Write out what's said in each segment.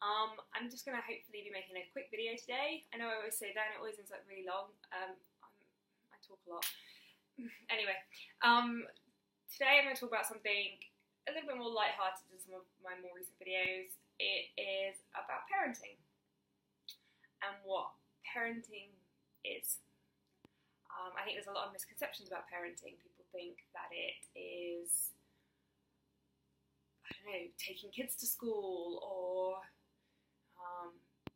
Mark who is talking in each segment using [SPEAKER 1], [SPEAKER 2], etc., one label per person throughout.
[SPEAKER 1] I'm just going to hopefully be making a quick video today. I know I always say that and it always ends up really long. I talk a lot. Anyway, today I'm going to talk about something a little bit more lighthearted than some of my more recent videos. It is about parenting and what parenting is. I think there's a lot of misconceptions about parenting. People think that it is, I don't know, taking kids to school or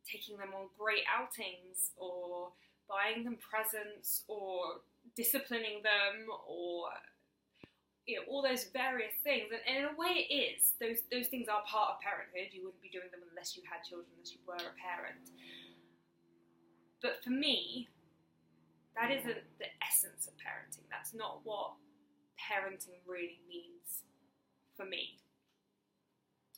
[SPEAKER 1] taking them on great outings or buying them presents or disciplining them or, you know, all those various things. And in a way it is. Those things are part of parenthood. You wouldn't be doing them unless you had children, unless you were a parent. But for me, that isn't the essence of parenting. That's not what parenting really means for me.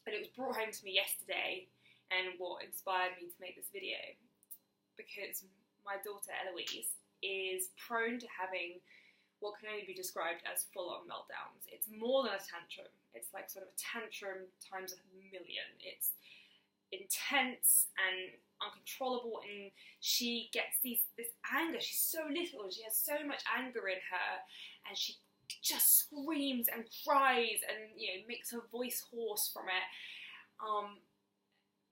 [SPEAKER 1] But it was brought home to me yesterday and what inspired me to make this video, because my daughter Eloise is prone to having what can only be described as full-on meltdowns. It's more than a tantrum. It's like sort of a tantrum times a million. It's intense and uncontrollable, and she gets this anger. She's so little and she has so much anger in her, and she just screams and cries and, you know, makes her voice hoarse from it,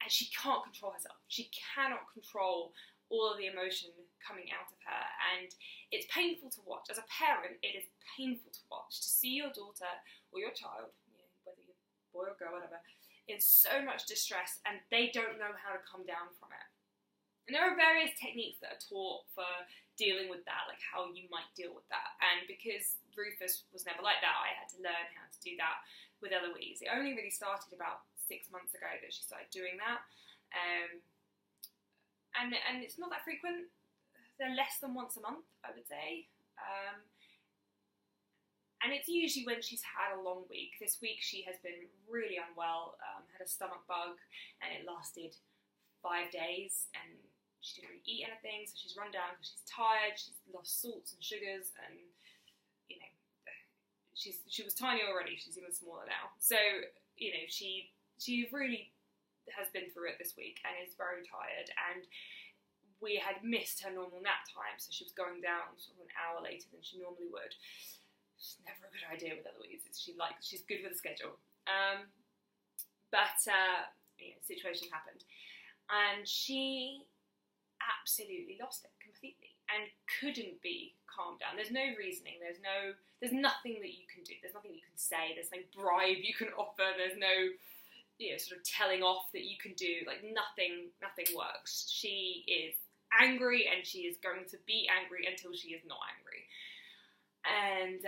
[SPEAKER 1] and she can't control herself. She cannot control all of the emotion coming out of her, and it's painful to watch. As a parent, it is painful to watch, to see your daughter or your child, you know, whether you're boy or girl, whatever, in so much distress, and they don't know how to come down from it. And there are various techniques that are taught for dealing with that, like how you might deal with that. And because Rufus was never like that, I had to learn how to do that with Eloise. It only really started about 6 months ago that she started doing that. And it's not that frequent. They're less than once a month, I would say. And it's usually when she's had a long week. This week she has been really unwell, had a stomach bug, and it lasted 5 days, and she didn't really eat anything, so she's run down because she's tired, she's lost salts and sugars, and, you know, she was tiny already, she's even smaller now. So, you know, she really has been through it this week and is very tired, and we had missed her normal nap time, so she was going down sort of an hour later than she normally would. It's never a good idea with Eloise. She's good with a schedule. But you know, the situation happened, and she absolutely lost it completely and couldn't be calmed down. There's no reasoning. There's nothing that you can do. There's nothing you can say. There's no bribe you can offer. There's no, you know, sort of telling off that you can do. Like nothing works. She is angry, and she is going to be angry until she is not angry. And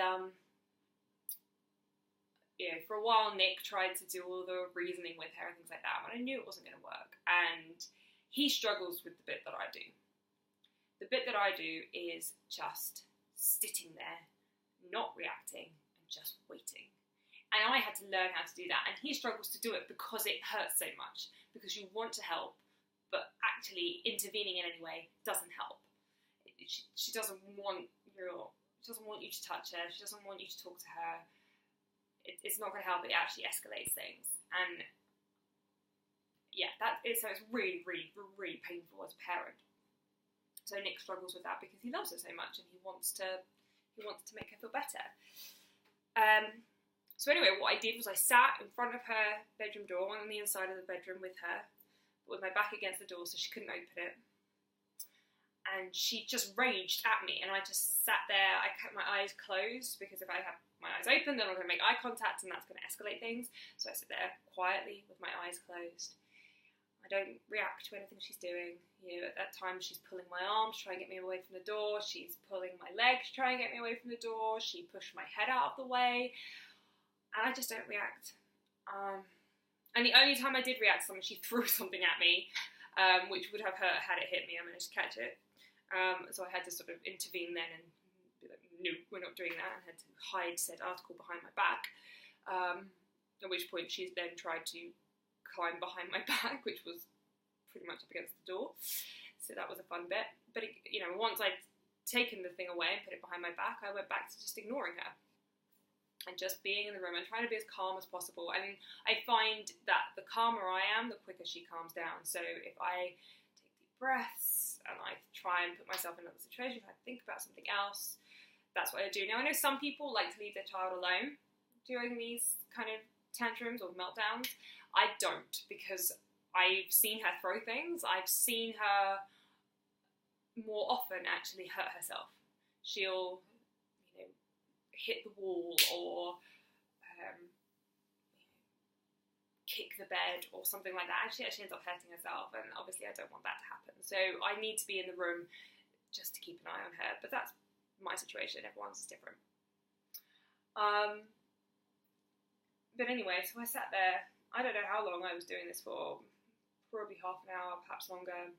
[SPEAKER 1] you know, for a while Nick tried to do all the reasoning with her and things like that, but I knew it wasn't going to work. And he struggles with the bit that I do. The bit that I do is just sitting there, not reacting, and just waiting. And I had to learn how to do that, and he struggles to do it because it hurts so much, because you want to help, but actually intervening in any way doesn't help. She doesn't want she doesn't want you to touch her, she doesn't want you to talk to her. It's not going to help, it actually escalates things. And yeah, so it's really, really, really painful as a parent. So Nick struggles with that because he loves her so much, and he wants to make her feel better. So anyway, what I did was I sat in front of her bedroom door, on the inside of the bedroom with her, with my back against the door so she couldn't open it. And she just raged at me, and I just sat there. I kept my eyes closed, because if I have my eyes open, then I'm going to make eye contact, and that's going to escalate things. So I sit there quietly with my eyes closed. I don't react to anything she's doing. You know, at that time she's pulling my arm to try and get me away from the door. She's pulling my leg to try and get me away from the door. She pushed my head out of the way, and I just don't react. And the only time I did react to something, she threw something at me, which would have hurt had it hit me. I managed to catch it. So I had to sort of intervene then and be like, no, we're not doing that. I had to hide said article behind my back, at which point she's then tried to climb behind my back, which was pretty much up against the door. So that was a fun bit. But, you know, once I'd taken the thing away and put it behind my back, I went back to just ignoring her and just being in the room and trying to be as calm as possible. And I find that the calmer I am, the quicker she calms down. So if I take deep breaths and I try and put myself in another situation, I think about something else, that's what I do. Now, I know some people like to leave their child alone during these kind of tantrums or meltdowns. I don't, because I've seen her throw things. I've seen her more often actually hurt herself. She'll, hit the wall or kick the bed or something like that. And she actually ends up hurting herself, and obviously I don't want that to happen. So I need to be in the room just to keep an eye on her. But that's my situation. Everyone's is different. But anyway, so I sat there. I don't know how long I was doing this for. Probably half an hour, perhaps longer.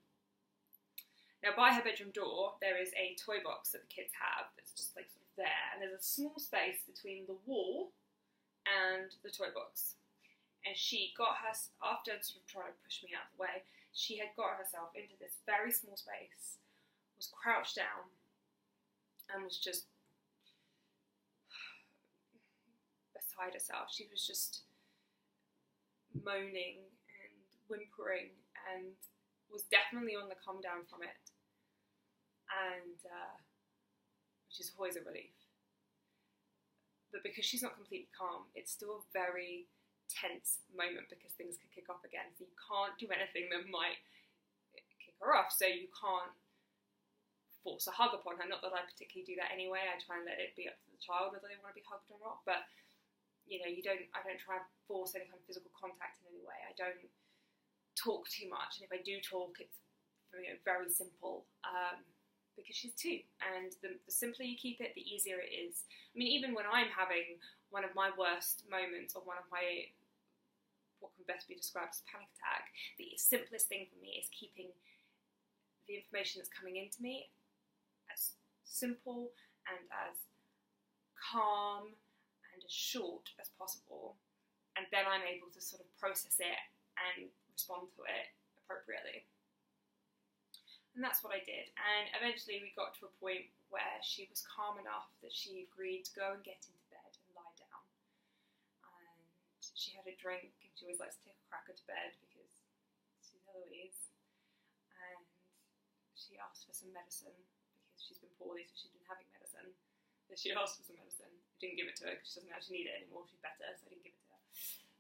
[SPEAKER 1] Now, by her bedroom door, there is a toy box that the kids have that's just like sort of there, and there's a small space between the wall and the toy box. And she got her, after sort of trying to push me out of the way, she had got herself into this very small space, was crouched down, and was just beside herself. She was just moaning and whimpering, and was definitely on the come down from it, and which is always a relief. But because she's not completely calm, it's still a very tense moment, because things could kick off again. So you can't do anything that might kick her off. So you can't force a hug upon her. Not that I particularly do that anyway. I try and let it be up to the child whether they want to be hugged or not. But I don't try and force any kind of physical contact in any way. I don't talk too much, and if I do talk, it's very simple, because she's 2, and the simpler you keep it, the easier it is. I mean, even when I'm having one of my worst moments, or one of my, what can best be described as panic attack, the simplest thing for me is keeping the information that's coming into me as simple and as calm and as short as possible, and then I'm able to sort of process it and respond to it appropriately. And that's what I did. And eventually we got to a point where she was calm enough that she agreed to go and get into bed and lie down. And she had a drink, and she always likes to take a cracker to bed because she's Eloise. And she asked for some medicine because she's been poorly, so she's been having medicine. So she asked for some medicine. I didn't give it to her because she doesn't actually need it anymore. She's better, so I didn't give it to her.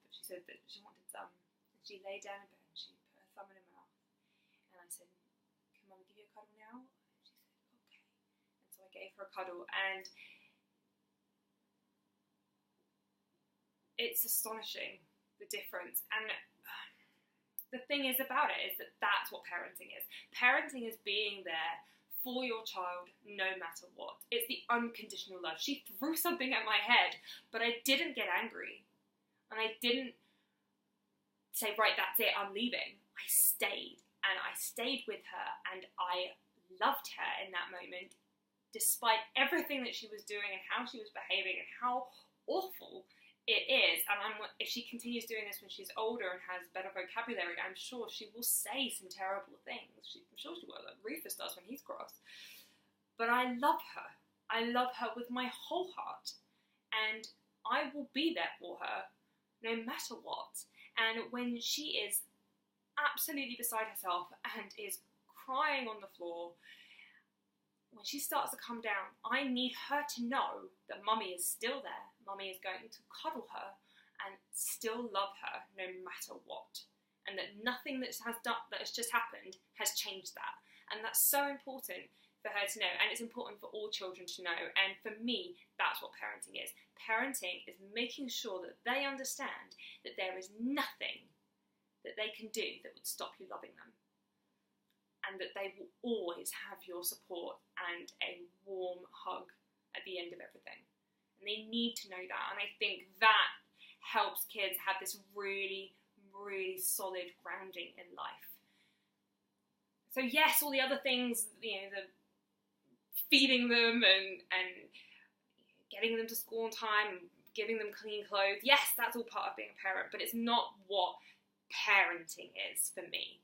[SPEAKER 1] But she said that she wanted some. And she lay down in bed and she put her thumb in her mouth. And I said, "Can Mummy give you a cuddle now?" And she said, "Okay." And so I gave her a cuddle, and it's astonishing, the difference. And the thing is about it is that that's what parenting is. Parenting is being there for your child no matter what. It's the unconditional love. She threw something at my head, but I didn't get angry. And I didn't say, "Right, that's it, I'm leaving." I stayed, and I stayed with her, and I loved her in that moment, despite everything that she was doing and how she was behaving and how awful it is. And if she continues doing this when she's older and has better vocabulary, I'm sure she will say some terrible things. I'm sure she will, like Rufus does when he's cross. But I love her. I love her with my whole heart, and I will be there for her no matter what. And when she is absolutely beside herself and is crying on the floor, when she starts to come down, I need her to know that Mummy is still there. Mummy is going to cuddle her and still love her no matter what. And that nothing that has just happened has changed that. And that's so important for her to know. And it's important for all children to know. And for me, that's what parenting is. Parenting is making sure that they understand that there is nothing that they can do that would stop you loving them. And that they will always have your support and a warm hug at the end of everything. And they need to know that. And I think that helps kids have this really, really solid grounding in life. So yes, all the other things, the feeding them and getting them to school on time and giving them clean clothes, yes, that's all part of being a parent, but it's not what parenting is for me.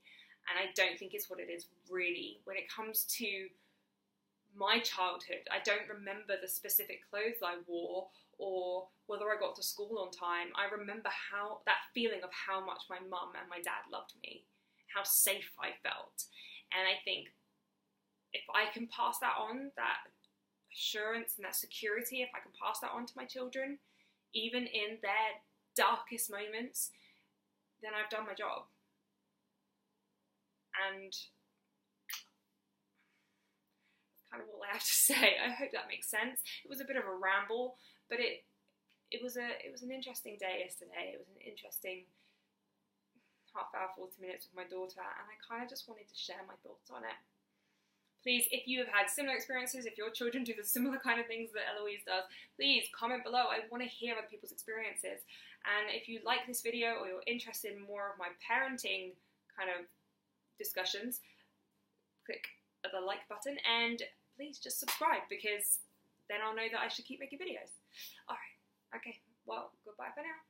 [SPEAKER 1] And I don't think it's what it is really. When it comes to my childhood, I don't remember the specific clothes I wore or whether I got to school on time, I remember that feeling of how much my mum and my dad loved me, how safe I felt. And I think if I can pass that on, that assurance and that security, if I can pass that on to my children, even in their darkest moments, then I've done my job. And that's kind of all I have to say. I hope that makes sense. It was a bit of a ramble, but it was an interesting day yesterday. It was an interesting half hour, 40 minutes with my daughter, and I kind of just wanted to share my thoughts on it. Please, if you have had similar experiences, if your children do the similar kind of things that Eloise does, please comment below. I want to hear other people's experiences. And if you like this video or you're interested in more of my parenting kind of discussions, click the like button and please just subscribe, because then I'll know that I should keep making videos. Alright, okay, well, goodbye for now.